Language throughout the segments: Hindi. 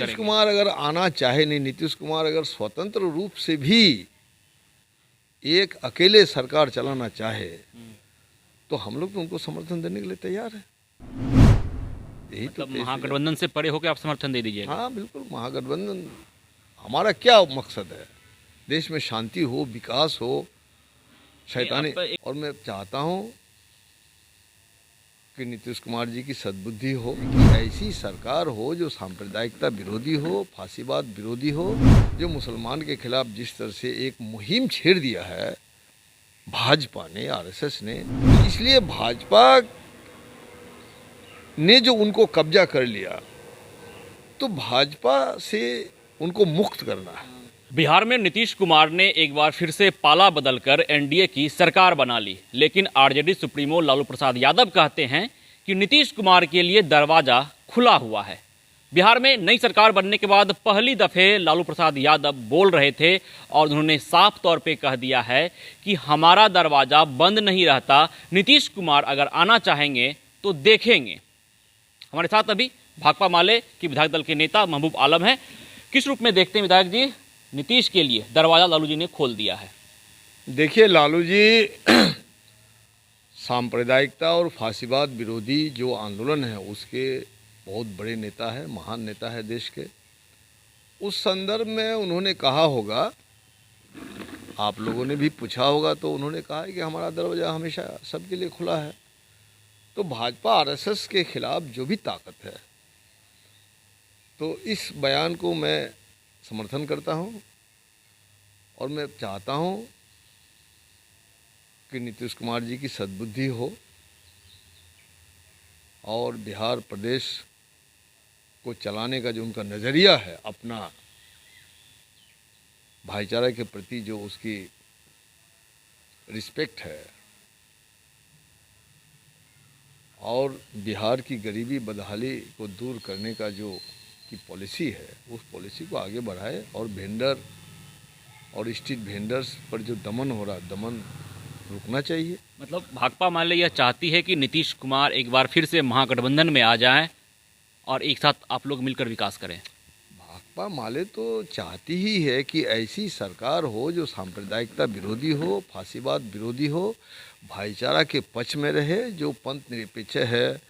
नीतीश कुमार अगर आना चाहे नहीं, नीतीश कुमार अगर स्वतंत्र रूप से भी एक अकेले सरकार चलाना चाहे तो हम लोग तो उनको समर्थन देने के लिए तैयार है। यही तो मतलब महागठबंधन से परे होकर आप समर्थन दे दीजिएगा। हाँ बिल्कुल, महागठबंधन हमारा क्या मकसद है? देश में शांति हो, विकास हो, शैतानी। और मैं चाहता हूँ कि नीतीश कुमार जी की सद्बुद्धि हो, कि ऐसी सरकार हो जो सांप्रदायिकता विरोधी हो, फांसीवाद विरोधी हो, जो मुसलमान के खिलाफ जिस तरह से एक मुहिम छेड़ दिया है भाजपा ने, आरएसएस ने, इसलिए भाजपा ने जो उनको कब्जा कर लिया तो भाजपा से उनको मुक्त करना है। बिहार में नीतीश कुमार ने एक बार फिर से पाला बदलकर एनडीए की सरकार बना ली, लेकिन आरजेडी सुप्रीमो लालू प्रसाद यादव कहते हैं कि नीतीश कुमार के लिए दरवाजा खुला हुआ है। बिहार में नई सरकार बनने के बाद पहली दफे लालू प्रसाद यादव बोल रहे थे और उन्होंने साफ तौर पे कह दिया है कि हमारा दरवाजा बंद नहीं रहता, नीतीश कुमार अगर आना चाहेंगे तो देखेंगे। हमारे साथ अभी भाकपा माले की विधायक दल के नेता महबूब आलम हैं। किस रूप में देखते हैं विधायक जी, नीतीश के लिए दरवाजा लालू जी ने खोल दिया है? देखिए, लालू जी सांप्रदायिकता और फांसीवाद विरोधी जो आंदोलन है उसके बहुत बड़े नेता है, महान नेता है देश के। उस संदर्भ में उन्होंने कहा होगा, आप लोगों ने भी पूछा होगा, तो उन्होंने कहा है कि हमारा दरवाजा हमेशा सबके लिए खुला है। तो भाजपा आरएसएस के खिलाफ जो भी ताकत है, तो इस बयान को मैं समर्थन करता हूँ और मैं चाहता हूँ कि नीतीश कुमार जी की सद्बुद्धि हो और बिहार प्रदेश को चलाने का जो उनका नज़रिया है, अपना भाईचारा के प्रति जो उसकी रिस्पेक्ट है और बिहार की गरीबी बदहाली को दूर करने का जो की पॉलिसी है, उस पॉलिसी को आगे बढ़ाए और वेंडर और स्ट्रीट वेंडर्स पर जो दमन हो रहा है, दमन रुकना चाहिए। मतलब भाकपा माले यह चाहती है कि नीतीश कुमार एक बार फिर से महागठबंधन में आ जाएं और एक साथ आप लोग मिलकर विकास करें। भाकपा माले तो चाहती ही है कि ऐसी सरकार हो जो सांप्रदायिकता विरोधी हो, फांसीवाद विरोधी हो, भाईचारा के पक्ष में रहे, जो पंथ निरपेक्ष है,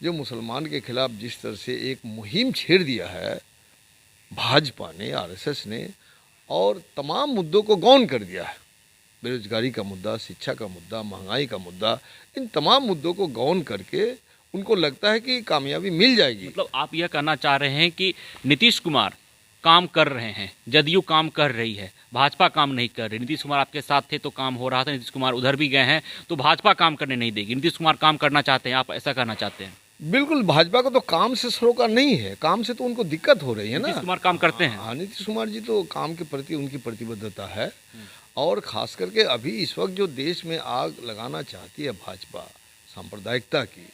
जो मुसलमान के खिलाफ जिस तरह से एक मुहिम छेड़ दिया है भाजपा ने, आरएसएस ने, और तमाम मुद्दों को गौन कर दिया है। बेरोजगारी का मुद्दा, शिक्षा का मुद्दा, महंगाई का मुद्दा, इन तमाम मुद्दों को गौन करके उनको लगता है कि कामयाबी मिल जाएगी। मतलब आप यह कहना चाह रहे हैं कि नीतीश कुमार काम कर रहे हैं, जदयू काम कर रही है, भाजपा काम नहीं कर रही। नीतीश कुमार आपके साथ थे तो काम हो रहा था, नीतीश कुमार उधर भी गए हैं तो भाजपा काम करने नहीं देगी, नीतीश कुमार काम करना चाहते हैं, आप ऐसा कहना चाहते हैं? बिल्कुल, भाजपा को तो काम से सरोकार नहीं है, काम से तो उनको दिक्कत हो रही है ना। नीतीश कुमार काम करते हैं। हाँ, नीतीश कुमार जी तो काम के प्रति उनकी प्रतिबद्धता है और खास करके अभी इस वक्त जो देश में आग लगाना चाहती है भाजपा सांप्रदायिकता की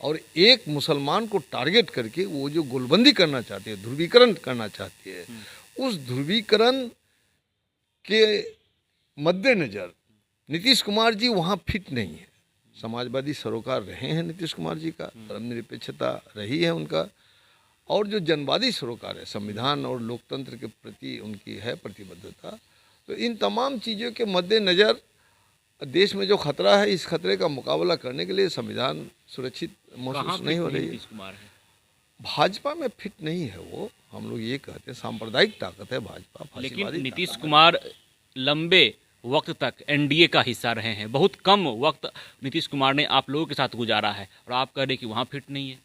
और एक मुसलमान को टारगेट करके वो जो गोलबंदी करना चाहती है, ध्रुवीकरण करना चाहती है, उस ध्रुवीकरण के मद्देनज़र नीतीश कुमार जी वहाँ फिट नहीं है। समाजवादी सरोकार रहे हैं नीतीश कुमार जी का, धर्मनिरपेक्षता रही है उनका, और जो जनवादी सरोकार है, संविधान और लोकतंत्र के प्रति उनकी है प्रतिबद्धता। तो इन तमाम चीज़ों के मद्देनज़र देश में जो खतरा है, इस खतरे का मुकाबला करने के लिए संविधान सुरक्षित महसूस नहीं हो रही है। भाजपा में फिट नहीं है वो, हम लोग ये कहते हैं सांप्रदायिक ताकत है भाजपा। लेकिन नीतीश कुमार लंबे वक्त तक एनडीए का हिस्सा रहे हैं, बहुत कम वक्त नीतीश कुमार ने आप लोगों के साथ गुजारा है और आप कह रहे कि वहाँ फिट नहीं है।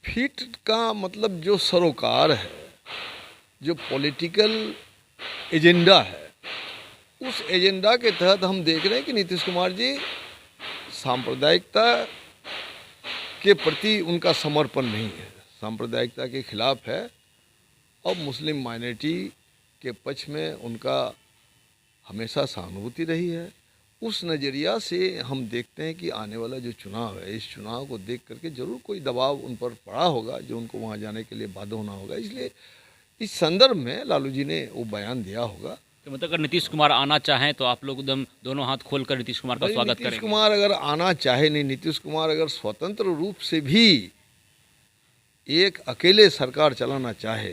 फिट का मतलब जो सरोकार है, जो पॉलिटिकल एजेंडा है, उस एजेंडा के तहत हम देख रहे हैं कि नीतीश कुमार जी सांप्रदायिकता के प्रति उनका समर्पण नहीं है, सांप्रदायिकता के खिलाफ है और मुस्लिम माइनॉरिटी के पक्ष में उनका हमेशा सहानुभूति रही है। उस नज़रिया से हम देखते हैं कि आने वाला जो चुनाव है, इस चुनाव को देख करके जरूर कोई दबाव उन पर पड़ा होगा जो उनको वहाँ जाने के लिए बाध्य होना होगा। इसलिए इस संदर्भ में लालू जी ने वो बयान दिया होगा। तो मतलब अगर नीतीश कुमार आना चाहें तो आप लोग एकदम दोनों हाथ खोलकर नीतीश कुमार का स्वागत करेंगे? नीतीश कुमार अगर आना चाहे नहीं, नीतीश कुमार अगर स्वतंत्र रूप से भी एक अकेले सरकार चलाना चाहे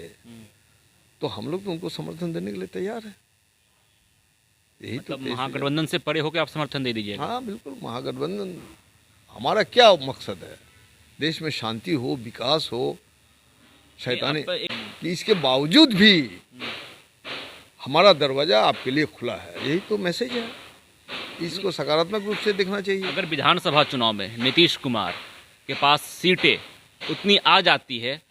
तो हम लोग तो उनको समर्थन देने के लिए तैयार है। यही तो मतलब महागठबंधन से परे होकर आप समर्थन दे दीजिएगा। हाँ बिल्कुल, महागठबंधन हमारा क्या मकसद है, देश में शांति हो, विकास हो, शैतानी, कि इसके बावजूद भी हमारा दरवाज़ा आपके लिए खुला है, यही तो मैसेज है। इसको सकारात्मक रूप से देखना चाहिए। अगर विधानसभा चुनाव में नीतीश कुमार के पास सीटें उतनी आ जाती है,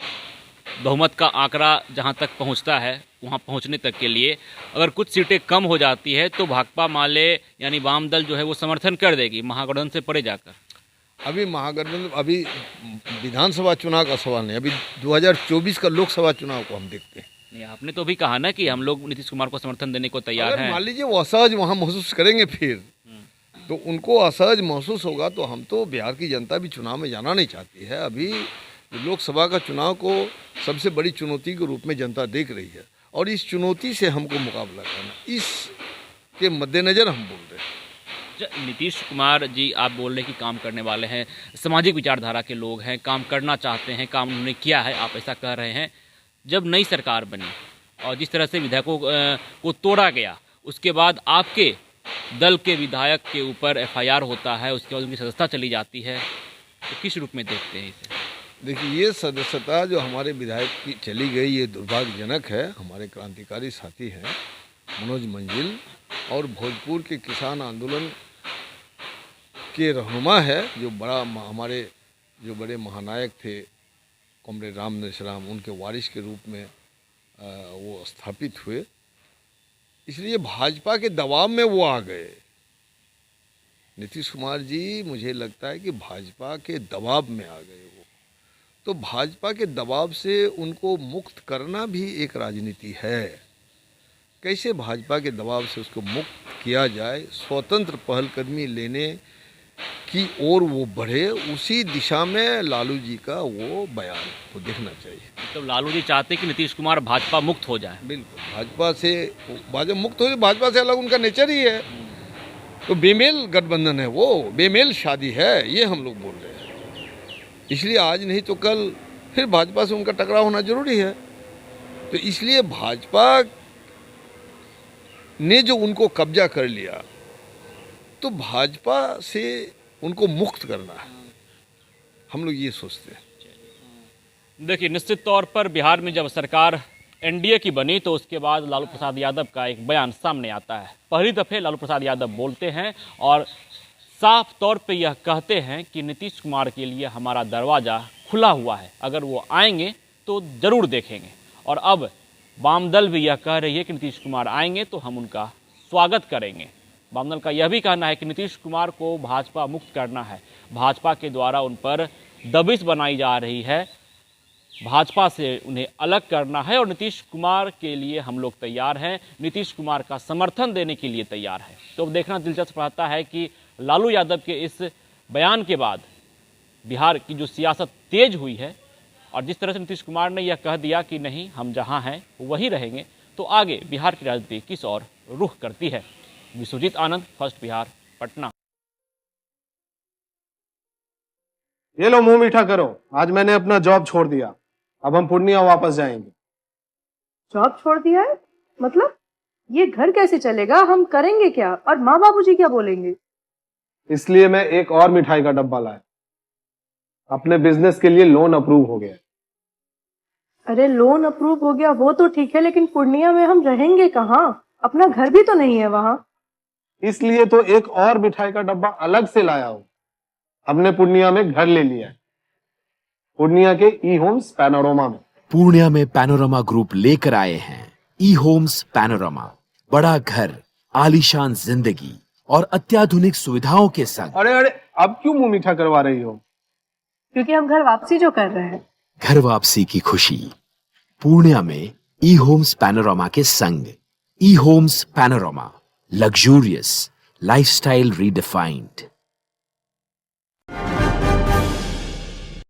बहुमत का आंकड़ा जहां तक पहुंचता है वहां पहुंचने तक के लिए अगर कुछ सीटें कम हो जाती है तो भाकपा माले यानी वाम दल जो है वो समर्थन कर देगी महागठबंधन से परे जाकर। अभी महागठबंधन, अभी विधानसभा चुनाव का सवाल नहीं, अभी 2024 का लोकसभा चुनाव को हम देखते हैं। नहीं, आपने तो भी कहा ना कि हम लोग नीतीश कुमार को समर्थन देने को तैयार हैं। मान लीजिए वो असहज वहाँ महसूस करेंगे, फिर तो उनको असहज महसूस होगा, तो हम तो बिहार की जनता भी चुनाव में जाना नहीं चाहती है। अभी लोकसभा का चुनाव को सबसे बड़ी चुनौती के रूप में जनता देख रही है और इस चुनौती से हमको मुकाबला करना, इसके मद्देनज़र हम बोल रहे हैं। नीतीश कुमार जी आप बोल रहे हैं कि काम करने वाले हैं, सामाजिक विचारधारा के लोग हैं, काम करना चाहते हैं, काम उन्होंने किया है, आप ऐसा कह रहे हैं। जब नई सरकार बनी और जिस तरह से विधायकों को तोड़ा गया, उसके बाद आपके दल के विधायक के ऊपर एफआईआर होता है, उसके बाद उनकी सदस्यता चली जाती है, तो किस रूप में देखते हैं इसे? देखिए, ये सदस्यता जो हमारे विधायक की चली गई, ये दुर्भाग्यजनक है। हमारे क्रांतिकारी साथी हैं मनोज मंजिल और भोजपुर के किसान आंदोलन के रहनुमा है, जो हमारे जो बड़े महानायक थे कॉमरेड राम नरेश, उनके वारिस के रूप में वो स्थापित हुए, इसलिए भाजपा के दबाव में वो आ गए। नीतीश कुमार जी, मुझे लगता है कि भाजपा के दबाव में आ गए वो, तो भाजपा के दबाव से उनको मुक्त करना भी एक राजनीति है। कैसे भाजपा के दबाव से उसको मुक्त किया जाए, स्वतंत्र पहलकदमी लेने की ओर वो बढ़े, उसी दिशा में लालू जी का वो बयान को देखना चाहिए। तो लालू जी चाहते कि नीतीश कुमार भाजपा मुक्त हो जाए। बिल्कुल, भाजपा मुक्त हो जाए, भाजपा से अलग उनका नेचर ही है, तो बेमेल गठबंधन है, वो बेमेल शादी है, ये हम लोग बोल रहे हैं। इसलिए आज नहीं तो कल फिर भाजपा से उनका टकराव होना जरूरी है। तो इसलिए भाजपा ने जो उनको कब्जा कर लिया, तो भाजपा से उनको मुक्त करना है, हम लोग ये सोचते हैं। देखिए, निश्चित तौर पर बिहार में जब सरकार एनडीए की बनी तो उसके बाद लालू प्रसाद यादव का एक बयान सामने आता है। पहली दफ़े लालू प्रसाद यादव बोलते हैं और साफ तौर पे यह कहते हैं कि नीतीश कुमार के लिए हमारा दरवाज़ा खुला हुआ है, अगर वो आएंगे तो ज़रूर देखेंगे। और अब वाम दल भी यह कह रही है कि नीतीश कुमार आएंगे तो हम उनका स्वागत करेंगे। वाम दल का यह भी कहना है कि नीतीश कुमार को भाजपा मुक्त करना है, भाजपा के द्वारा उन पर दबिश बनाई जा रही है, भाजपा से उन्हें अलग करना है और नीतीश कुमार के लिए हम लोग तैयार हैं, नीतीश कुमार का समर्थन देने के लिए तैयार हैं। तो देखना दिलचस्प रहता है कि लालू यादव के इस बयान के बाद बिहार की जो सियासत तेज हुई है और जिस तरह से नीतीश कुमार ने यह कह दिया कि नहीं हम जहां हैं वहीं रहेंगे, तो आगे बिहार की राजनीति किस ओर रुख करती है। विश्वजीत आनंद, फर्स्ट बिहार, पटना। ये लो मुंह मीठा करो, आज मैंने अपना जॉब छोड़ दिया, अब हम पूर्णिया वापस जाएंगे। जॉब छोड़ दिया है? मतलब ये घर कैसे चलेगा, हम करेंगे क्या और माँ बाबूजी क्या बोलेंगे? इसलिए मैं एक और मिठाई का डब्बा लाया, अपने बिजनेस के लिए लोन अप्रूव हो गया। अरे लोन अप्रूव हो गया वो तो ठीक है, लेकिन पूर्णिया में हम रहेंगे कहाँ? अपना घर भी तो नहीं है वहाँ। इसलिए तो एक और मिठाई का डब्बा अलग से लाया हूँ, हमने पूर्णिया में घर ले लिया है, पूर्णिया के ई होम्स पैनोरमा में। पूर्णिया में पैनोरमा ग्रुप लेकर आए हैं ई होम्स पैनोरमा, बड़ा घर, आलीशान जिंदगी और अत्याधुनिक सुविधाओं के संग। अरे अरे, अब क्यों मुंह मीठा करवा रही हो? क्योंकि हम घर वापसी जो कर रहे हैं। घर वापसी की खुशी पूर्णिया में ई होम्स पैनोरमा के संग। ई Homes Panorama, luxurious lifestyle redefined.